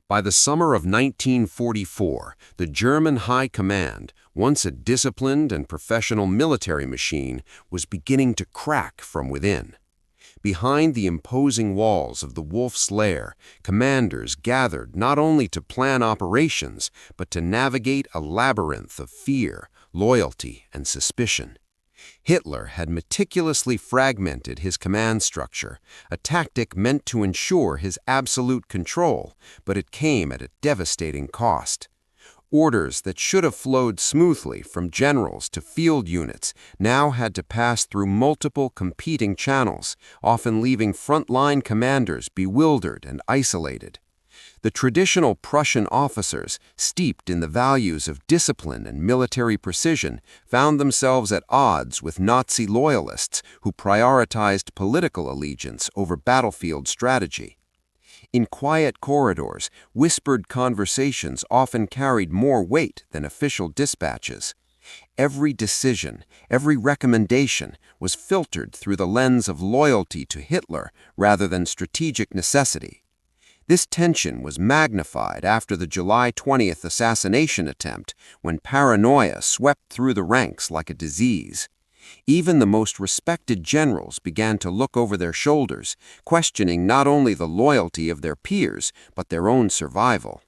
By the summer of 1944, the German High Command, once a disciplined and professional military machine, was beginning to crack from within. Behind the imposing walls of the Wolf's Lair, commanders gathered not only to plan operations, but to navigate a labyrinth of fear, loyalty, and suspicion. Hitler had meticulously fragmented his command structure, a tactic meant to ensure his absolute control, but it came at a devastating cost. Orders that should have flowed smoothly from generals to field units now had to pass through multiple competing channels, often leaving frontline commanders bewildered and isolated. The traditional Prussian officers, steeped in the values of discipline and military precision, found themselves at odds with Nazi loyalists who prioritized political allegiance over battlefield strategy. In quiet corridors, whispered conversations often carried more weight than official dispatches. Every decision, every recommendation was filtered through the lens of loyalty to Hitler rather than strategic necessity. This tension was magnified after the July 20th assassination attempt, when paranoia swept through the ranks like a disease. Even the most respected generals began to look over their shoulders, questioning not only the loyalty of their peers, but their own survival.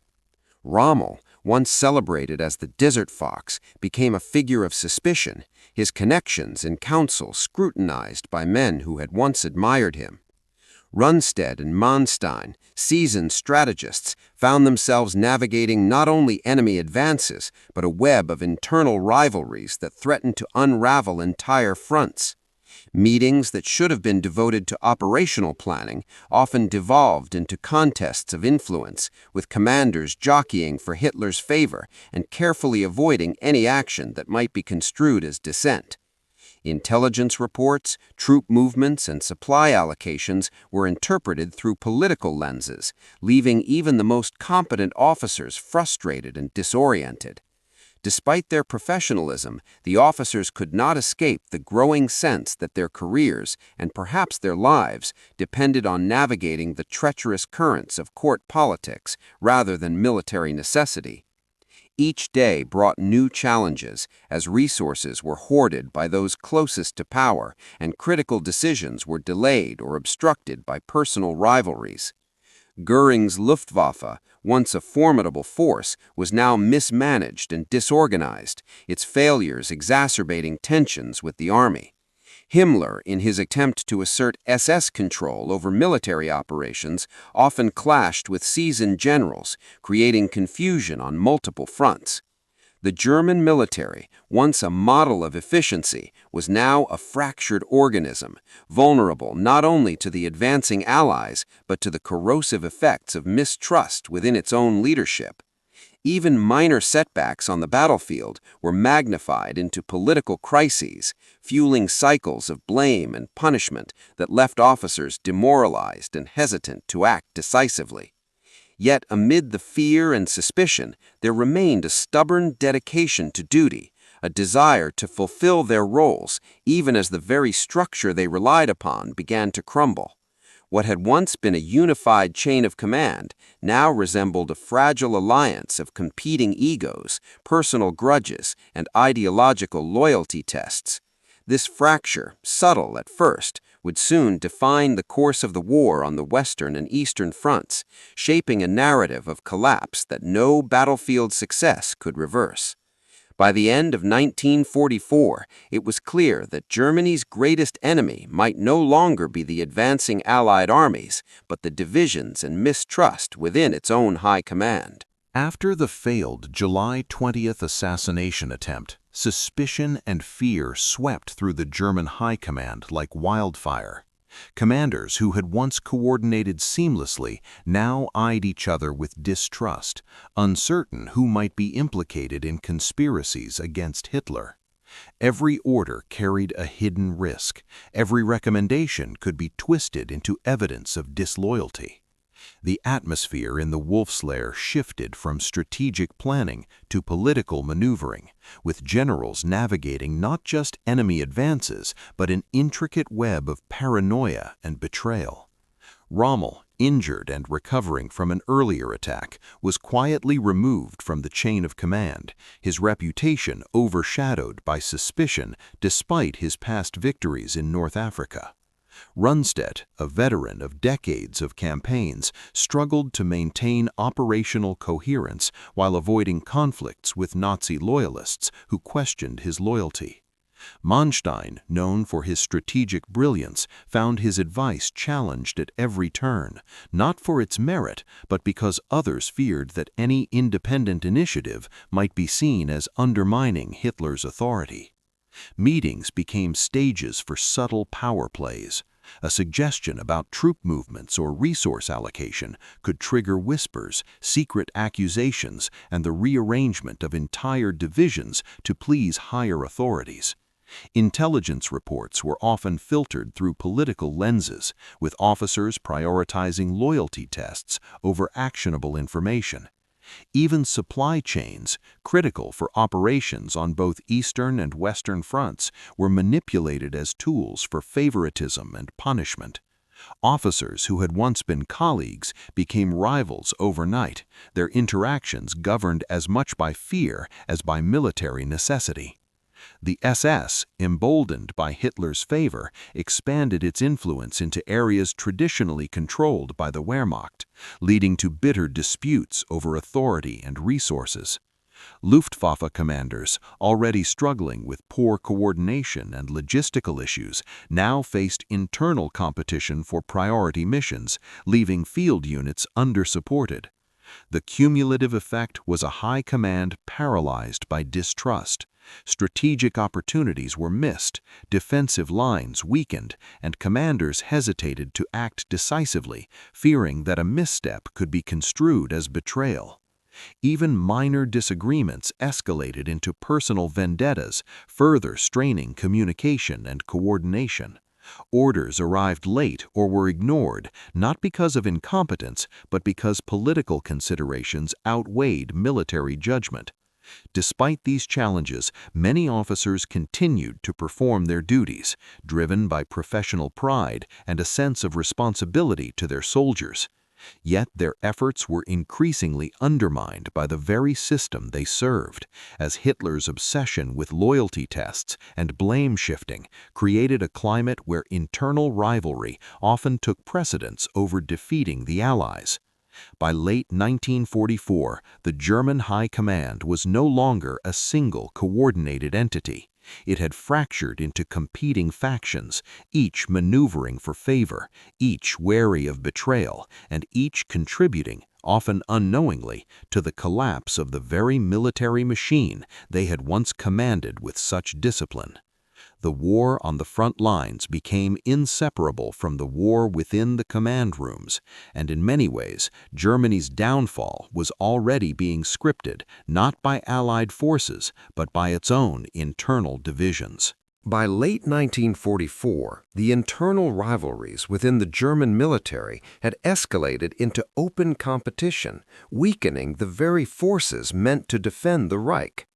Rommel, once celebrated as the desert fox, became a figure of suspicion, his connections in council scrutinized by men who had once admired him. Rundstedt and Manstein, seasoned strategists, found themselves navigating not only enemy advances, but a web of internal rivalries that threatened to unravel entire fronts. Meetings that should have been devoted to operational planning often devolved into contests of influence, with commanders jockeying for Hitler's favor and carefully avoiding any action that might be construed as dissent. Intelligence reports, troop movements, and supply allocations were interpreted through political lenses, leaving even the most competent officers frustrated and disoriented. Despite their professionalism, the officers could not escape the growing sense that their careers, and perhaps their lives, depended on navigating the treacherous currents of court politics rather than military necessity. Each day brought new challenges as resources were hoarded by those closest to power and critical decisions were delayed or obstructed by personal rivalries. Göring's Luftwaffe, once a formidable force, was now mismanaged and disorganized, its failures exacerbating tensions with the army. Himmler, in his attempt to assert SS control over military operations, often clashed with seasoned generals, creating confusion on multiple fronts. The German military, once a model of efficiency, was now a fractured organism, vulnerable not only to the advancing Allies, but to the corrosive effects of mistrust within its own leadership. Even minor setbacks on the battlefield were magnified into political crises, fueling cycles of blame and punishment that left officers demoralized and hesitant to act decisively. Yet amid the fear and suspicion, there remained a stubborn dedication to duty, a desire to fulfill their roles, even as the very structure they relied upon began to crumble. What had once been a unified chain of command now resembled a fragile alliance of competing egos, personal grudges, and ideological loyalty tests. This fracture, subtle at first, would soon define the course of the war on the Western and Eastern fronts, shaping a narrative of collapse that no battlefield success could reverse. By the end of 1944, it was clear that Germany's greatest enemy might no longer be the advancing Allied armies, but the divisions and mistrust within its own high command. After the failed July 20th assassination attempt, suspicion and fear swept through the German high command like wildfire. Commanders who had once coordinated seamlessly now eyed each other with distrust, uncertain who might be implicated in conspiracies against Hitler. Every order carried a hidden risk. Every recommendation could be twisted into evidence of disloyalty. The atmosphere in the Wolf's Lair shifted from strategic planning to political maneuvering, with generals navigating not just enemy advances, but an intricate web of paranoia and betrayal. Rommel, injured and recovering from an earlier attack, was quietly removed from the chain of command, his reputation overshadowed by suspicion despite his past victories in North Africa. Rundstedt, a veteran of decades of campaigns, struggled to maintain operational coherence while avoiding conflicts with Nazi loyalists who questioned his loyalty. Manstein, known for his strategic brilliance, found his advice challenged at every turn, not for its merit, but because others feared that any independent initiative might be seen as undermining Hitler's authority. Meetings became stages for subtle power plays. A suggestion about troop movements or resource allocation could trigger whispers, secret accusations, and the rearrangement of entire divisions to please higher authorities. Intelligence reports were often filtered through political lenses, with officers prioritizing loyalty tests over actionable information. Even supply chains, critical for operations on both Eastern and Western fronts, were manipulated as tools for favoritism and punishment. Officers who had once been colleagues became rivals overnight, their interactions governed as much by fear as by military necessity. The SS, emboldened by Hitler's favor, expanded its influence into areas traditionally controlled by the Wehrmacht, leading to bitter disputes over authority and resources. Luftwaffe commanders, already struggling with poor coordination and logistical issues, now faced internal competition for priority missions, leaving field units undersupported. The cumulative effect was a high command paralyzed by distrust. Strategic opportunities were missed, defensive lines weakened, and commanders hesitated to act decisively, fearing that a misstep could be construed as betrayal. Even minor disagreements escalated into personal vendettas, further straining communication and coordination. Orders arrived late or were ignored, not because of incompetence, but because political considerations outweighed military judgment. Despite these challenges, many officers continued to perform their duties, driven by professional pride and a sense of responsibility to their soldiers. Yet their efforts were increasingly undermined by the very system they served, as Hitler's obsession with loyalty tests and blame shifting created a climate where internal rivalry often took precedence over defeating the Allies. By late 1944, the German High Command was no longer a single coordinated entity. It had fractured into competing factions, each maneuvering for favor, each wary of betrayal, and each contributing, often unknowingly, to the collapse of the very military machine they had once commanded with such discipline. The war on the front lines became inseparable from the war within the command rooms, and in many ways, Germany's downfall was already being scripted not by Allied forces, but by its own internal divisions. By late 1944, the internal rivalries within the German military had escalated into open competition, weakening the very forces meant to defend the Reich.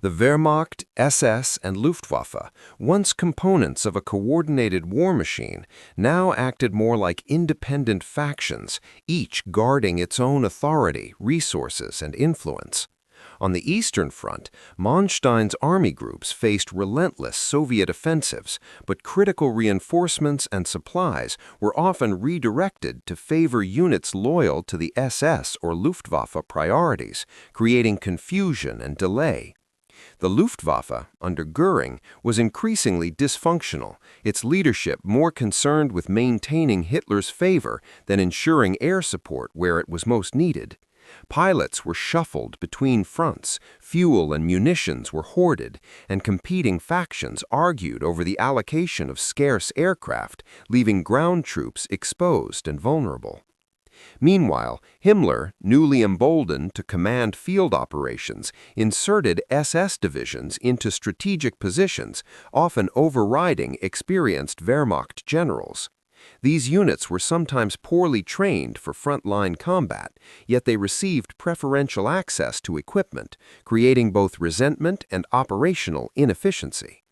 The Wehrmacht, SS, and Luftwaffe, once components of a coordinated war machine, now acted more like independent factions, each guarding its own authority, resources, and influence. On the Eastern Front, Manstein's army groups faced relentless Soviet offensives, but critical reinforcements and supplies were often redirected to favor units loyal to the SS or Luftwaffe priorities, creating confusion and delay. The Luftwaffe, under Göring, was increasingly dysfunctional, its leadership more concerned with maintaining Hitler's favor than ensuring air support where it was most needed. Pilots were shuffled between fronts, fuel and munitions were hoarded, and competing factions argued over the allocation of scarce aircraft, leaving ground troops exposed and vulnerable. Meanwhile, Himmler, newly emboldened to command field operations, inserted SS divisions into strategic positions, often overriding experienced Wehrmacht generals. These units were sometimes poorly trained for frontline combat, yet they received preferential access to equipment, creating both resentment and operational inefficiency.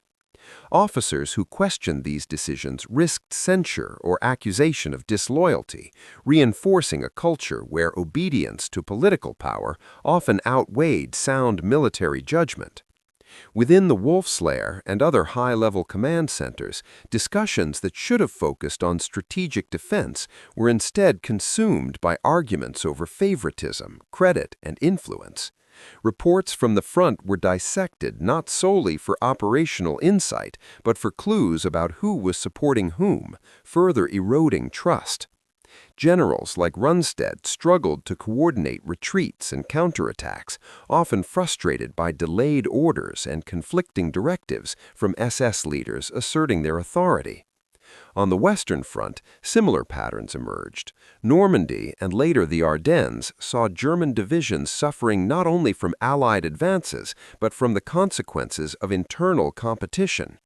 Officers who questioned these decisions risked censure or accusation of disloyalty, reinforcing a culture where obedience to political power often outweighed sound military judgment. Within the Wolfslayer and other high-level command centers, discussions that should have focused on strategic defense were instead consumed by arguments over favoritism, credit, and influence. Reports from the front were dissected not solely for operational insight, but for clues about who was supporting whom, further eroding trust. Generals like Rundstedt struggled to coordinate retreats and counterattacks, often frustrated by delayed orders and conflicting directives from SS leaders asserting their authority. On the Western Front, similar patterns emerged. Normandy and later the Ardennes saw German divisions suffering not only from Allied advances, but from the consequences of internal competition.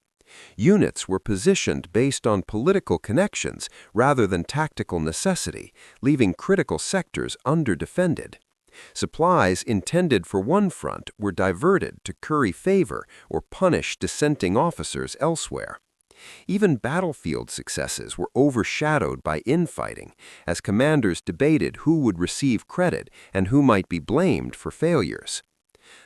Units were positioned based on political connections rather than tactical necessity, leaving critical sectors underdefended. Supplies intended for one front were diverted to curry favor or punish dissenting officers elsewhere. Even battlefield successes were overshadowed by infighting, as commanders debated who would receive credit and who might be blamed for failures.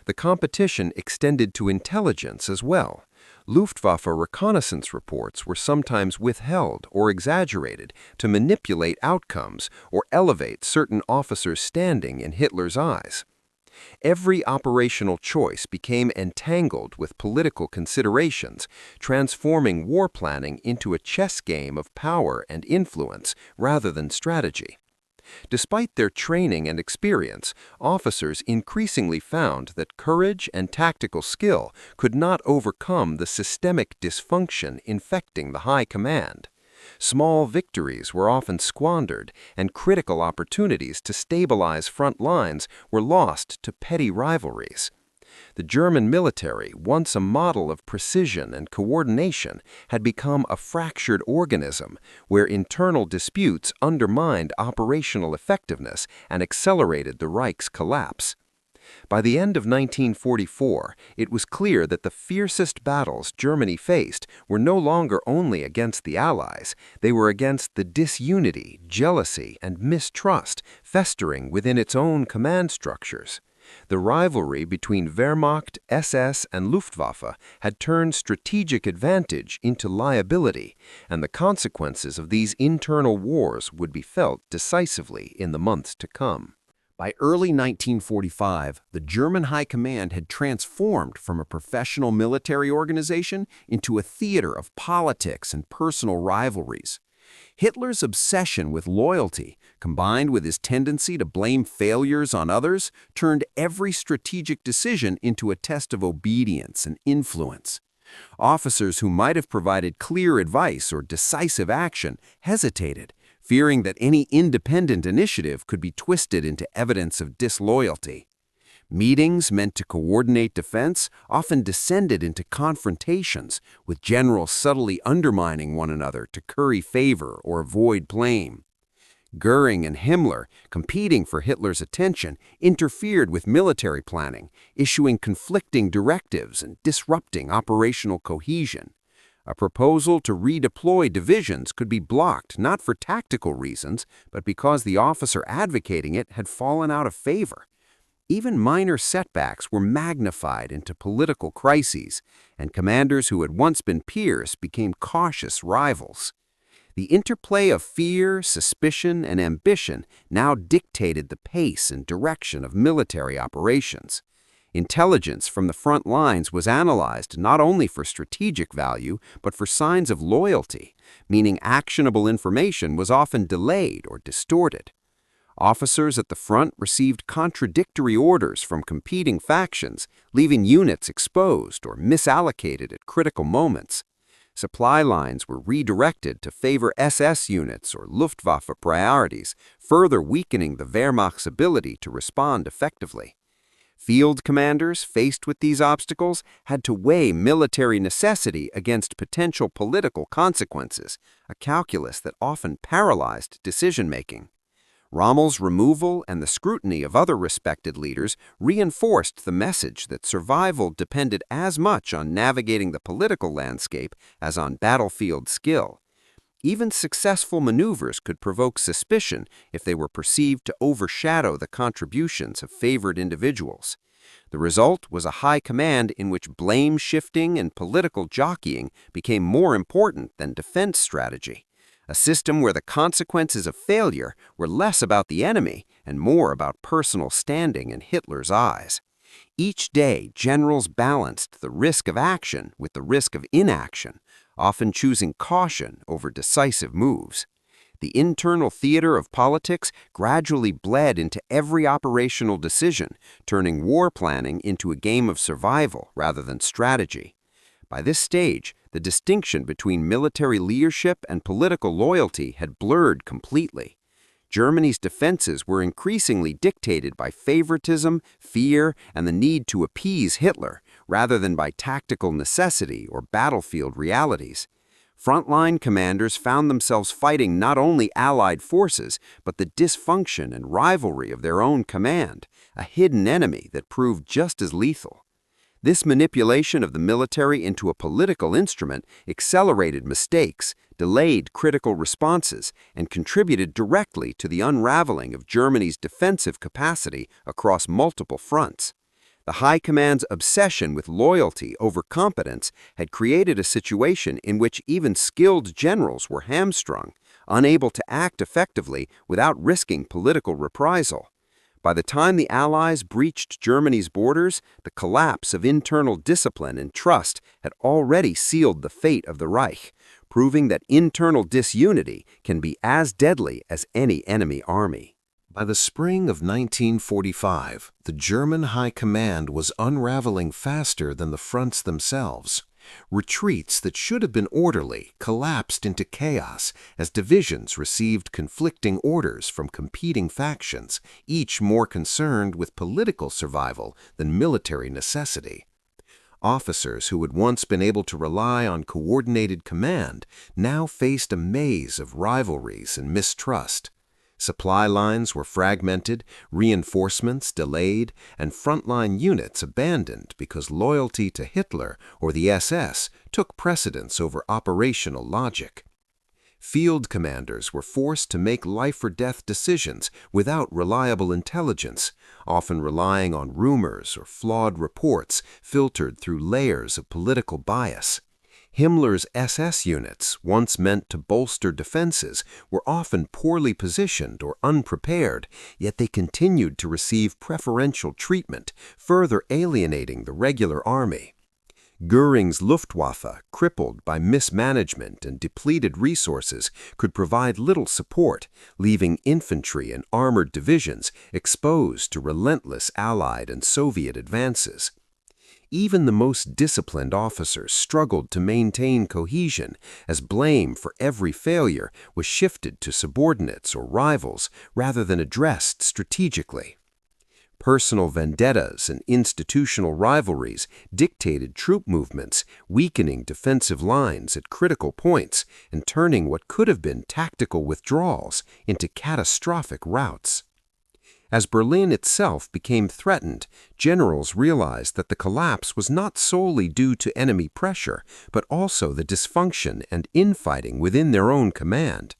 The competition extended to intelligence as well. Luftwaffe reconnaissance reports were sometimes withheld or exaggerated to manipulate outcomes or elevate certain officers' standing in Hitler's eyes. Every operational choice became entangled with political considerations, transforming war planning into a chess game of power and influence rather than strategy. Despite their training and experience, officers increasingly found that courage and tactical skill could not overcome the systemic dysfunction infecting the high command. Small victories were often squandered, and critical opportunities to stabilize front lines were lost to petty rivalries. The German military, once a model of precision and coordination, had become a fractured organism where internal disputes undermined operational effectiveness and accelerated the Reich's collapse. By the end of 1944, it was clear that the fiercest battles Germany faced were no longer only against the Allies, they were against the disunity, jealousy, and mistrust festering within its own command structures. The rivalry between Wehrmacht, SS, and Luftwaffe had turned strategic advantage into liability, and the consequences of these internal wars would be felt decisively in the months to come. By early 1945, the German High Command had transformed from a professional military organization into a theater of politics and personal rivalries. Hitler's obsession with loyalty, combined with his tendency to blame failures on others, turned every strategic decision into a test of obedience and influence. Officers who might have provided clear advice or decisive action hesitated, fearing that any independent initiative could be twisted into evidence of disloyalty. Meetings meant to coordinate defense often descended into confrontations, with generals subtly undermining one another to curry favor or avoid blame. Göring and Himmler, competing for Hitler's attention, interfered with military planning, issuing conflicting directives and disrupting operational cohesion. A proposal to redeploy divisions could be blocked not for tactical reasons, but because the officer advocating it had fallen out of favor. Even minor setbacks were magnified into political crises, and commanders who had once been peers became cautious rivals. The interplay of fear, suspicion, and ambition now dictated the pace and direction of military operations. Intelligence from the front lines was analyzed not only for strategic value, but for signs of loyalty, meaning actionable information was often delayed or distorted. Officers at the front received contradictory orders from competing factions, leaving units exposed or misallocated at critical moments. Supply lines were redirected to favor SS units or Luftwaffe priorities, further weakening the Wehrmacht's ability to respond effectively. Field commanders, faced with these obstacles, had to weigh military necessity against potential political consequences, a calculus that often paralyzed decision-making. Rommel's removal and the scrutiny of other respected leaders reinforced the message that survival depended as much on navigating the political landscape as on battlefield skill. Even successful maneuvers could provoke suspicion if they were perceived to overshadow the contributions of favored individuals. The result was a high command in which blame shifting and political jockeying became more important than defense strategy, a system where the consequences of failure were less about the enemy and more about personal standing in Hitler's eyes. Each day, generals balanced the risk of action with the risk of inaction, often choosing caution over decisive moves. The internal theater of politics gradually bled into every operational decision, turning war planning into a game of survival rather than strategy. By this stage, the distinction between military leadership and political loyalty had blurred completely. Germany's defenses were increasingly dictated by favoritism, fear, and the need to appease Hitler, rather than by tactical necessity or battlefield realities. Frontline commanders found themselves fighting not only Allied forces, but the dysfunction and rivalry of their own command, a hidden enemy that proved just as lethal. This manipulation of the military into a political instrument accelerated mistakes, delayed critical responses, and contributed directly to the unraveling of Germany's defensive capacity across multiple fronts. The High Command's obsession with loyalty over competence had created a situation in which even skilled generals were hamstrung, unable to act effectively without risking political reprisal. By the time the Allies breached Germany's borders, the collapse of internal discipline and trust had already sealed the fate of the Reich, proving that internal disunity can be as deadly as any enemy army. By the spring of 1945, the German High Command was unraveling faster than the fronts themselves. Retreats that should have been orderly collapsed into chaos as divisions received conflicting orders from competing factions, each more concerned with political survival than military necessity. Officers who had once been able to rely on coordinated command now faced a maze of rivalries and mistrust. Supply lines were fragmented, reinforcements delayed, and frontline units abandoned because loyalty to Hitler or the SS took precedence over operational logic. Field commanders were forced to make life-or-death decisions without reliable intelligence, often relying on rumors or flawed reports filtered through layers of political bias. Himmler's SS units, once meant to bolster defenses, were often poorly positioned or unprepared, yet they continued to receive preferential treatment, further alienating the regular army. Göring's Luftwaffe, crippled by mismanagement and depleted resources, could provide little support, leaving infantry and armored divisions exposed to relentless Allied and Soviet advances. Even the most disciplined officers struggled to maintain cohesion as blame for every failure was shifted to subordinates or rivals rather than addressed strategically. Personal vendettas and institutional rivalries dictated troop movements, weakening defensive lines at critical points and turning what could have been tactical withdrawals into catastrophic routs. As Berlin itself became threatened, generals realized that the collapse was not solely due to enemy pressure, but also the dysfunction and infighting within their own command.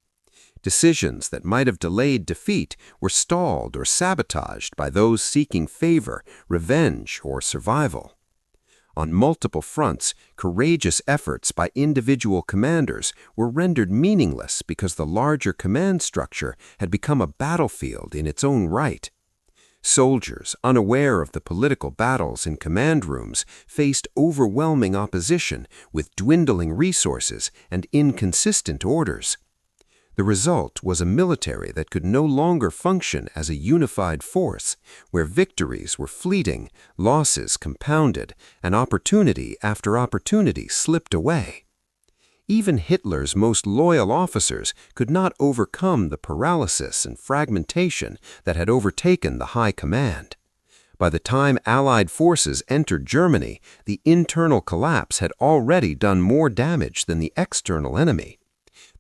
Decisions that might have delayed defeat were stalled or sabotaged by those seeking favor, revenge, or survival. On multiple fronts, courageous efforts by individual commanders were rendered meaningless because the larger command structure had become a battlefield in its own right. Soldiers, unaware of the political battles in command rooms, faced overwhelming opposition with dwindling resources and inconsistent orders. The result was a military that could no longer function as a unified force, where victories were fleeting, losses compounded, and opportunity after opportunity slipped away. Even Hitler's most loyal officers could not overcome the paralysis and fragmentation that had overtaken the High Command. By the time Allied forces entered Germany, the internal collapse had already done more damage than the external enemy.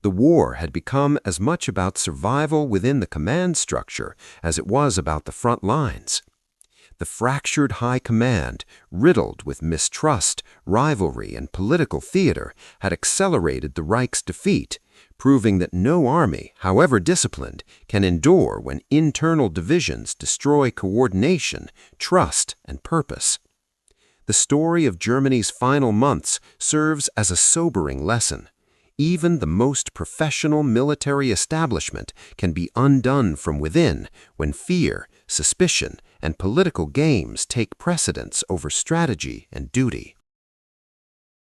The war had become as much about survival within the command structure as it was about the front lines. The fractured high command, riddled with mistrust, rivalry, and political theater, had accelerated the Reich's defeat, proving that no army, however disciplined, can endure when internal divisions destroy coordination, trust, and purpose. The story of Germany's final months serves as a sobering lesson. Even the most professional military establishment can be undone from within when fear, suspicion, and political games take precedence over strategy and duty.